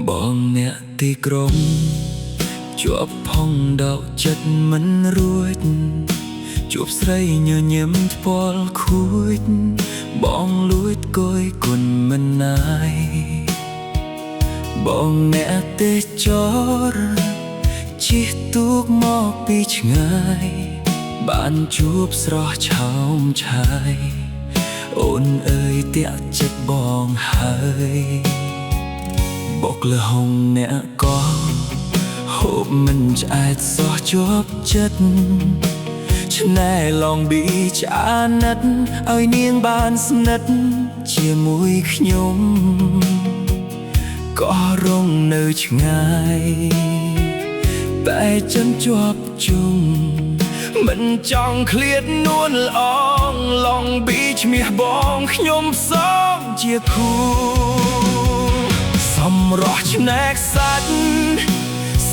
បងអ្នកទីក្រុងជាប់ផងដកចិត្តមិនរួចជួបស្រីញញឹមថ្ពាល់ខួចបងលួចគយគុណមិនណាយបងអ្នកទេសចរជិះទូកមកពីឆ្ងាយបានជួបស្រស់ឆោមឆាយអូនអើយតាក់ចិត្តបងហើយបុកលហុងអ្នកក៏ហូបមិនឆ្អែតសោះជាប់ចិត្តឆ្នេរឡងប៊ីឆ្អាណិតឲ្យនាងបានស្និទ្ធជាមួយខ្ញុំក៏រងនៅឆ្ងាយតែចិនជាប់ជុំមិនចង់ឃ្លាតនួនល្អងឡងប៊ីឈ្មោះបងខ្ញុំសងជាគូសម្រស់ឆ្នេរខ្សាច់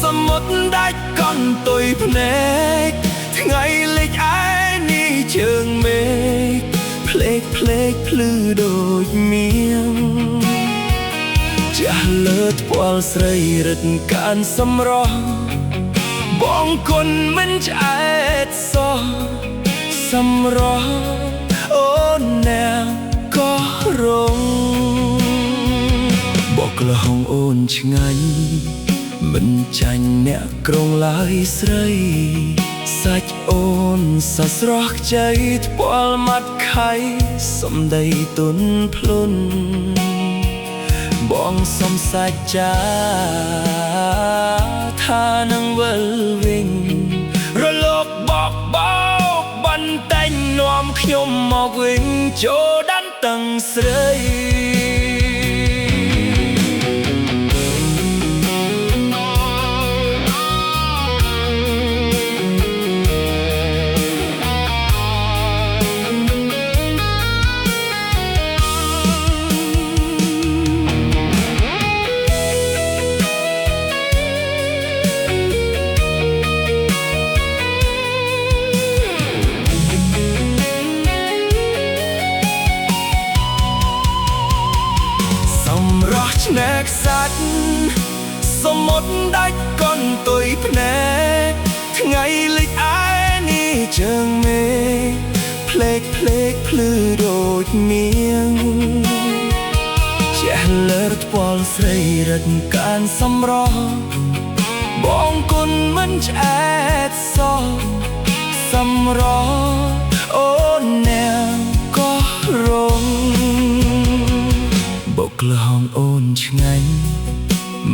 សមុទ្រដាច់កន់ទុយភ្នែកថ្ងៃលិចឯនេះជើងមេឃភ្លេកភ្លេកភ្លឺដូចមៀងចាស់លើថ្ពាល់ស្រីរិទ្ធកានសម្រស់បងគុណមិនឆ្អែតសោះសម្រស់អូនអ្នកក៏រងបកលហុងអូនឆ្ងាញ់មិនចាញ់អ្នកក្រុងឡើយស្រីសាច់អូនសស្រស់ខ្ចីថ្ពាល់មាត់ខៃសំដីទុនភ្លុនបងសំសាច់ចាថានឹងវិលវិញរលកបកបោកបន្តែងនាំខ្ញុំមកវិញចូលដាន់តឹងស្រីឆ្នេរខ្សាច់សមុទ្រដាច់កន់ទុយភ្នែកថ្ងៃលិចឯនេះជើងមេឃភ្លេកភ្លេកភ្លឺដូចមៀងជះលើថ្ពាល់ស្រីរិទ្ធកានសម្រស់បងគុណមិនឆ្អែតសោះសម្រស់អូនអ្នកក៏រងបុកលហុងអូនឆ្ងាញ់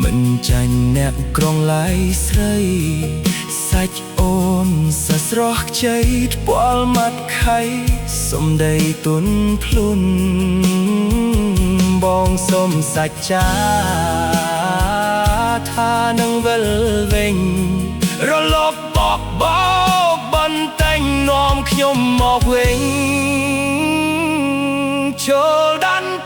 មិនចាញ់អ្នកក្រុងឡើយស្រីសាច់អូនសស្រស់ខ្ចីថ្ពាល់មាត់ខៃសំដីទុនភ្លុនបងសុំសាច់ចាថានឹងវិលវិញរលកបកបោកបន្តែងនាំខ្ញុំមកវិញចូលដាន់